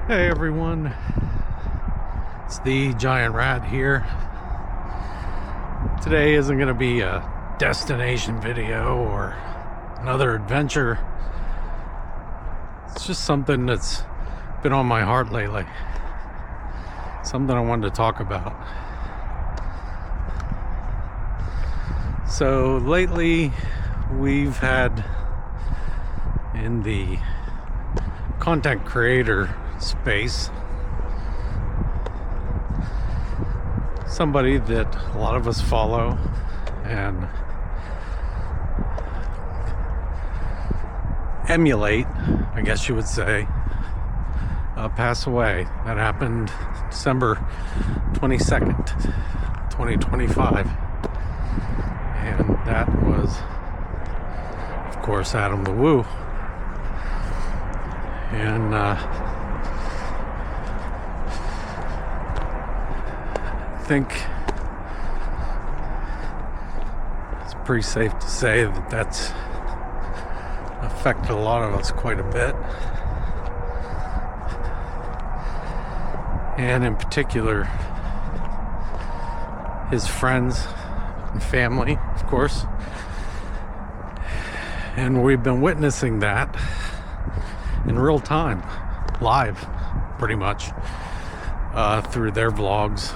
Hey everyone, it's the Giant Rat here. Today isn't going to be a destination video or another adventure. It's just something that's been on my heart lately. Something I wanted to talk about. So lately we've had in the content creator space somebody that a lot of us follow and emulate, I guess you would say, pass away. That happened December 22nd, 2025, and that was, of course, Adam the Woo. And I think it's pretty safe to say that that's affected a lot of us quite a bit. And in particular, his friends and family, of course. And we've been witnessing that in real time, live, pretty much, through their vlogs,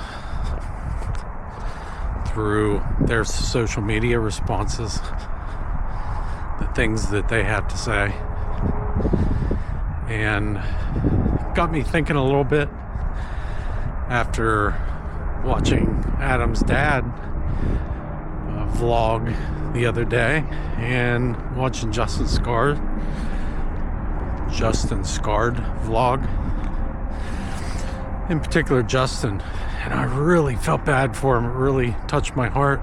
through their social media responses, the things that they have to say. And got me thinking a little bit after watching Adam's dad vlog the other day and watching Justin Scarred vlog, in particular Justin, and I really felt bad for him. It really touched my heart,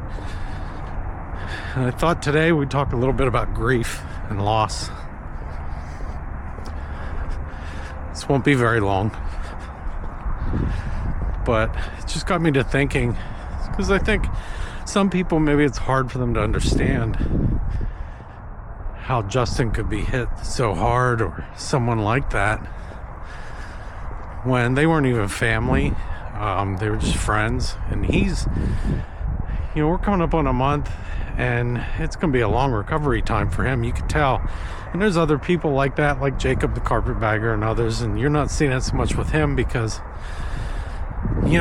and I thought today we'd talk a little bit about grief and loss. This won't be very long, but it just got me to thinking, because I think some people, maybe it's hard for them to understand how Justin could be hit so hard, or someone like that, when they weren't even family. They were just friends. And he's, we're coming up on a month, and it's going to be a long recovery time for him. You can tell. And there's other people like that, like Jacob the carpetbagger and others, and you're not seeing it so much with him because, he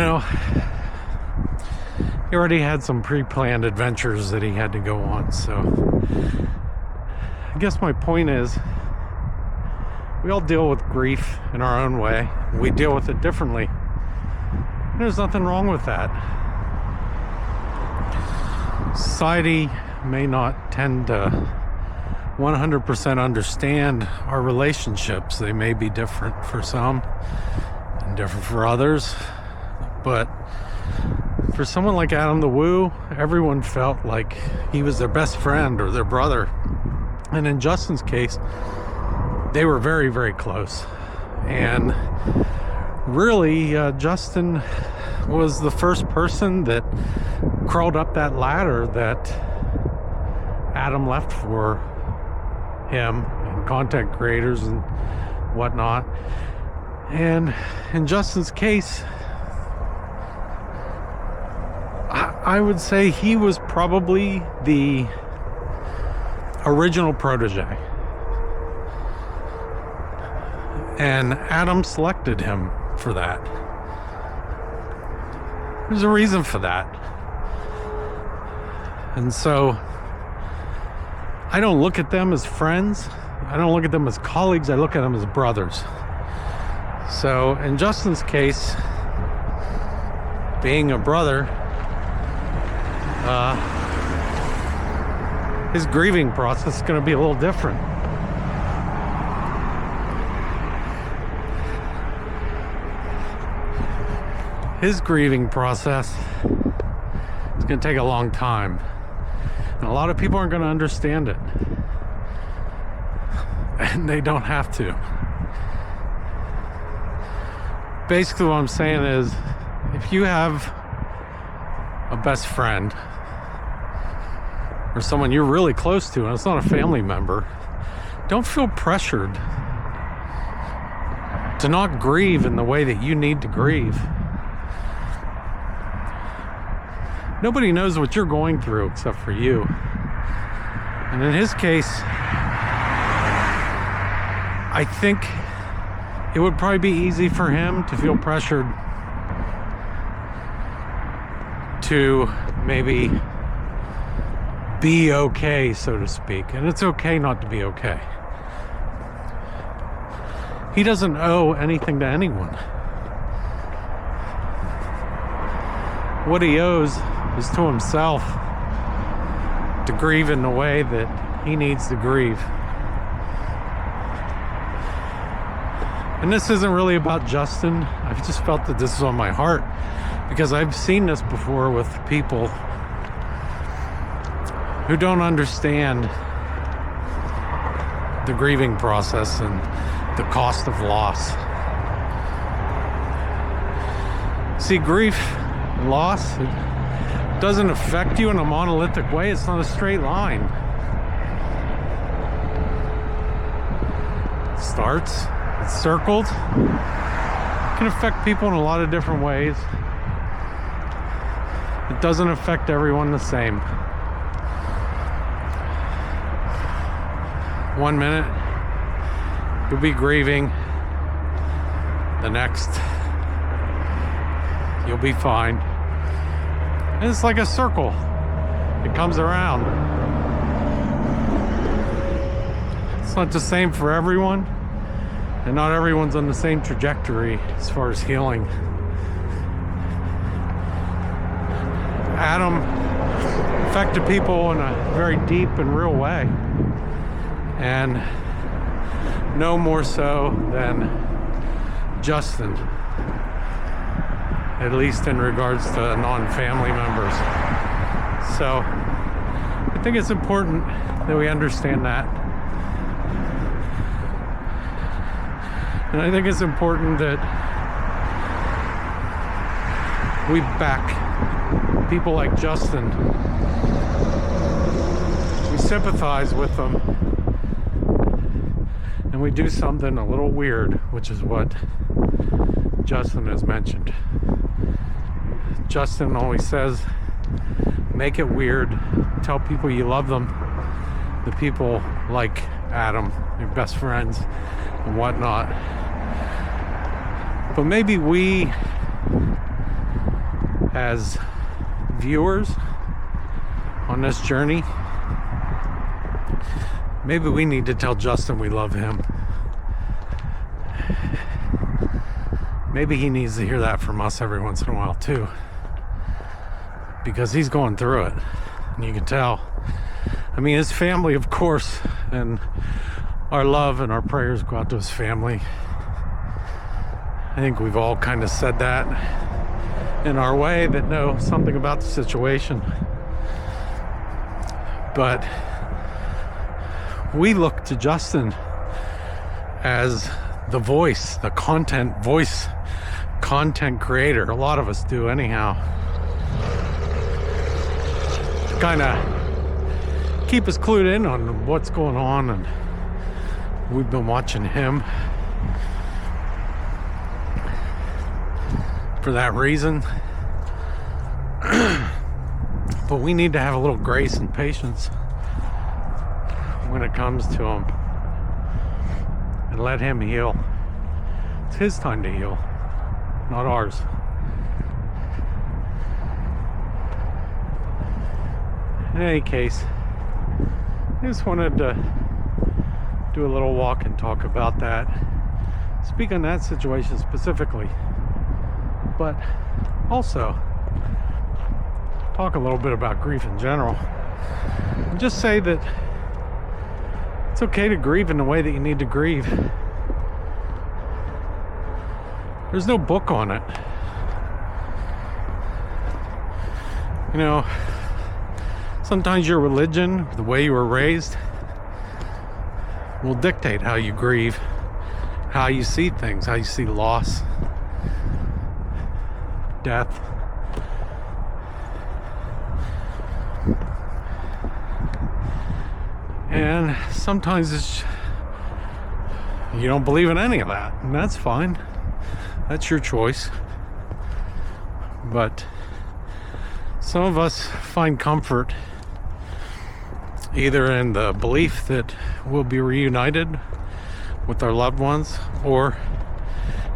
already had some pre-planned adventures that he had to go on. So I guess my point is, we all deal with grief in our own way. We deal with it differently. There's nothing wrong with that. Society may not tend to 100% understand our relationships. They may be different for some and different for others. But for someone like Adam the Woo, everyone felt like he was their best friend or their brother. And in Justin's case, they were very, very close. And really, Justin was the first person that crawled up that ladder that Adam left for him, and content creators and whatnot. And in Justin's case, I would say he was probably the original protege. And Adam selected him for that. There's a reason for that. And so I don't look at them as friends. I don't look at them as colleagues. I look at them as brothers. So in Justin's case, being a brother, his grieving process is going to be a little different. His grieving process is going to take a long time. And a lot of people aren't going to understand it. And they don't have to. Basically what I'm saying is, if you have a best friend or someone you're really close to and it's not a family member, don't feel pressured to not grieve in the way that you need to grieve. Nobody knows what you're going through except for you. And in his case, I think it would probably be easy for him to feel pressured to maybe be okay, so to speak. And it's okay not to be okay. He doesn't owe anything to anyone. What he owes is to himself, to grieve in the way that he needs to grieve. And this isn't really about Justin. I've just felt that this is on my heart because I've seen this before with people who don't understand the grieving process and the cost of loss. See, grief and loss, it doesn't affect you in a monolithic way. It's not a straight line. It starts, it's circled. It can affect people in a lot of different ways. It doesn't affect everyone the same. 1 minute, you'll be grieving. The next, you'll be fine. And it's like a circle. It comes around. It's not the same for everyone, and not everyone's on the same trajectory as far as healing. Adam affected people in a very deep and real way, and no more so than Justin, at least in regards to non-family members. So I think it's important that we understand that. And I think it's important that we back people like Justin. We sympathize with them. And we do something a little weird, which is what Justin has mentioned. Justin always says, make it weird. Tell people you love them. The people like Adam, your best friends, and whatnot. But maybe we, as viewers on this journey, maybe we need to tell Justin we love him. Maybe he needs to hear that from us every once in a while too, because he's going through it, and you can tell. I mean, his family, of course, and our love and our prayers go out to his family. I think we've all kind of said that in our way that know something about the situation. But we look to Justin as the voice, the content creator. A lot of us do anyhow. To kind of keep us clued in on what's going on, and we've been watching him for that reason. But we need to have a little grace and patience when it comes to him, and let him heal. It's his time to heal, not ours. In any case, I just wanted to do a little walk and talk about that, speak on that situation specifically, but also talk a little bit about grief in general, and just say that it's okay to grieve in the way that you need to grieve. There's no book on it. You know, sometimes your religion, the way you were raised, will dictate how you grieve, how you see things, how you see loss, death. And sometimes it's, You don't believe in any of that, and that's fine. That's your choice. But some of us find comfort either in the belief that we'll be reunited with our loved ones, or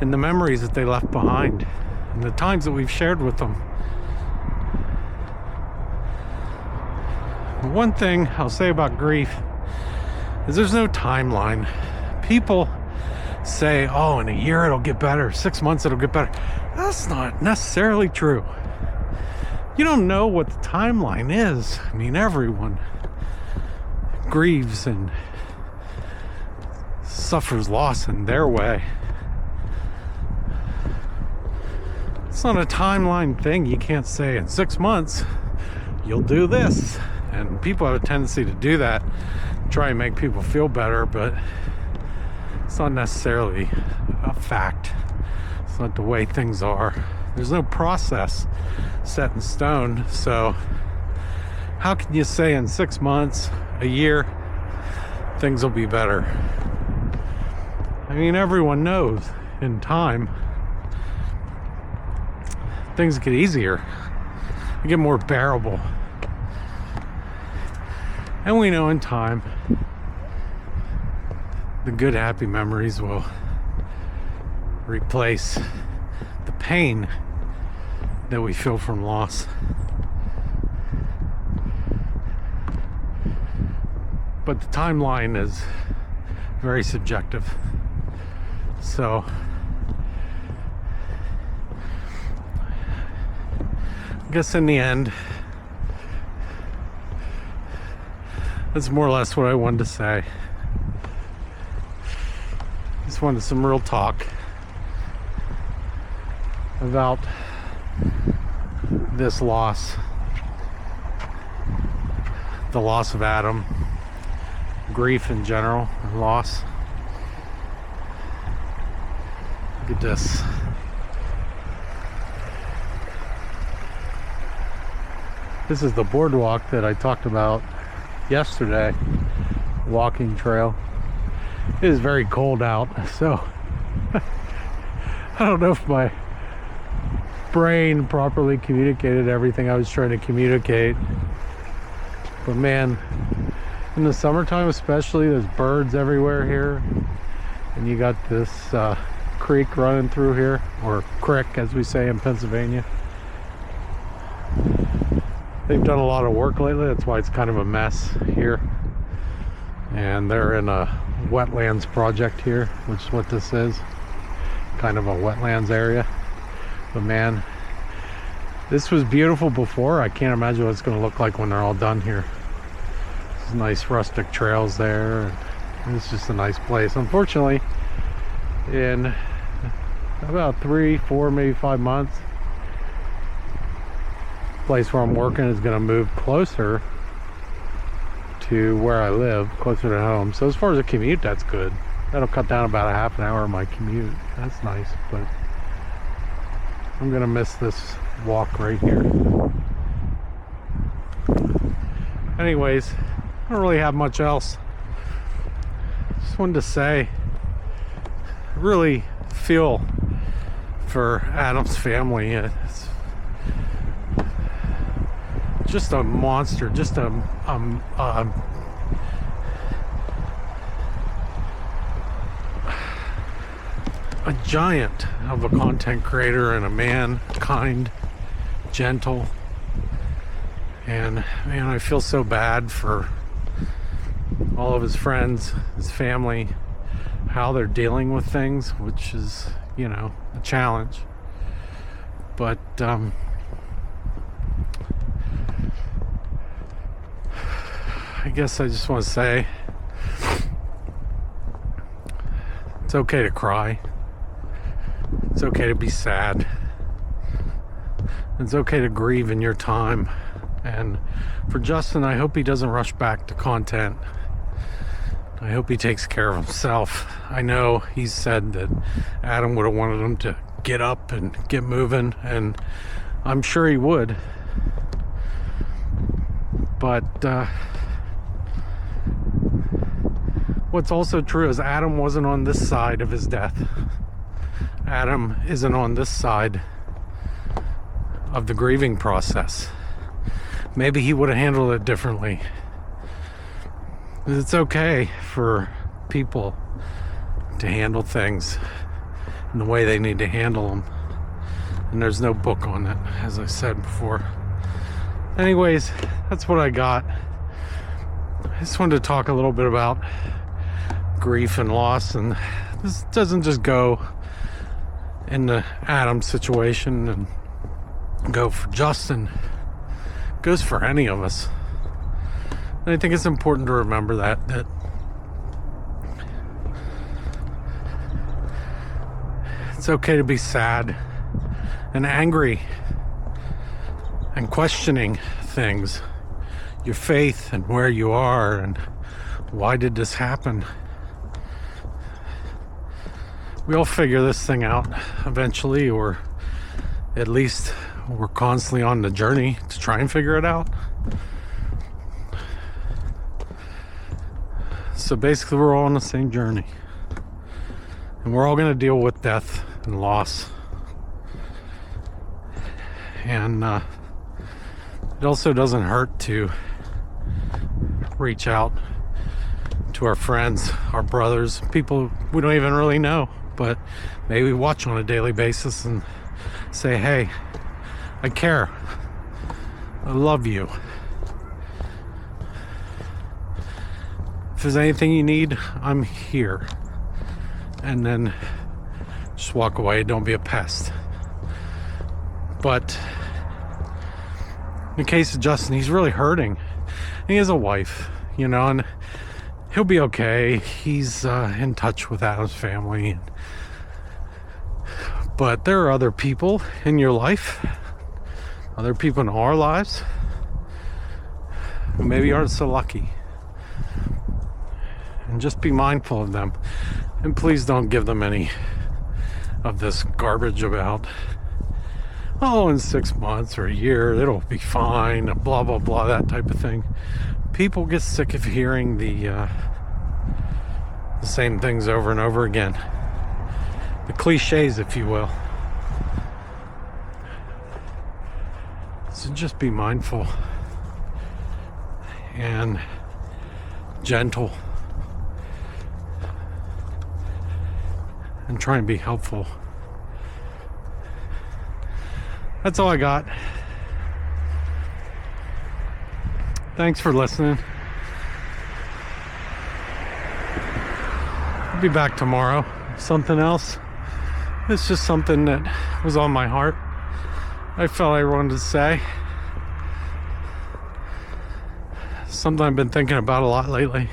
in the memories that they left behind and the times that we've shared with them. One thing I'll say about grief is there's no timeline. People say, oh, in a year it'll get better, 6 months it'll get better. That's not necessarily true. You don't know what the timeline is. I mean, everyone grieves and suffers loss in their way. It's not a timeline thing. You can't say in 6 months you'll do this. And people have a tendency to do that, try and make people feel better, but it's not necessarily a fact. It's not the way things are. There's no process set in stone. So how can you say in 6 months, a year, things will be better? I mean, everyone knows in time things get easier, they get more bearable. And we know in time the good, happy memories will replace the pain that we feel from loss. But the timeline is very subjective. So I guess in the end, that's more or less what I wanted to say. Just wanted some real talk about this loss, the loss of Adam, grief in general, and loss. Look at this. This is the boardwalk that I talked about yesterday, walking trail. It is very cold out, so I don't know if my brain properly communicated everything I was trying to communicate, but man, in the summertime especially, there's birds everywhere here, and you got this creek running through here, or crick as we say in Pennsylvania. They've done a lot of work lately, that's why it's kind of a mess here. And they're in a wetlands project here, which is what this is. Kind of a wetlands area. But man, this was beautiful before. I can't imagine what it's going to look like when they're all done here. There's nice rustic trails there. It's just a nice place. Unfortunately, in about 3, 4, maybe 5 months, place where I'm working is going to move closer to where I live, closer to home. So as far as a commute, that's good. That'll cut down about a half an hour of my commute. That's nice, but I'm going to miss this walk right here. Anyways, I don't really have much else. Just wanted to say, I really feel for Adam's family. It's just a monster, just a giant of a content creator, and a man, kind, gentle, and man, I feel so bad for all of his friends, his family, how they're dealing with things, which is, you know, a challenge. But I guess I just want to say it's okay to cry. It's okay to be sad. It's okay to grieve in your time. And for Justin, I hope he doesn't rush back to content. I hope he takes care of himself. I know he said that Adam would have wanted him to get up and get moving, and I'm sure he would. But What's also true is Adam wasn't on this side of his death. Adam isn't on this side of the grieving process. Maybe he would have handled it differently. It's okay for people to handle things in the way they need to handle them. And there's no book on it, as I said before. Anyways, that's what I got. I just wanted to talk a little bit about grief and loss, and this doesn't just go in the Adam situation and go for Justin. It goes for any of us. And I think it's important to remember that it's okay to be sad and angry and questioning things, your faith and where you are and why did this happen. We all figure this thing out eventually, or at least we're constantly on the journey to try and figure it out. So basically we're all on the same journey, and we're all going to deal with death and loss. And it also doesn't hurt to reach out to our friends, our brothers, people we don't even really know, but maybe we watch on a daily basis and say, hey, I care, I love you. If there's anything you need, I'm here. And then just walk away, don't be a pest. But in the case of Justin, he's really hurting. He has a wife, and he'll be okay. He's in touch with Adam's family. But there are other people in your life, other people in our lives, who maybe aren't so lucky. And just be mindful of them. And please don't give them any of this garbage about, in 6 months or a year, it'll be fine, blah, blah, blah, that type of thing. People get sick of hearing the same things over and over again. The cliches, if you will. So just be mindful and gentle and try and be helpful. That's all I got. Thanks for listening. I'll be back tomorrow. Something else. It's just something that was on my heart. I felt I wanted to say. Something I've been thinking about a lot lately.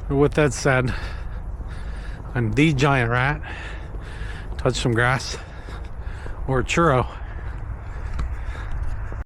But with that said, I'm the giant rat. Touch some grass or a churro.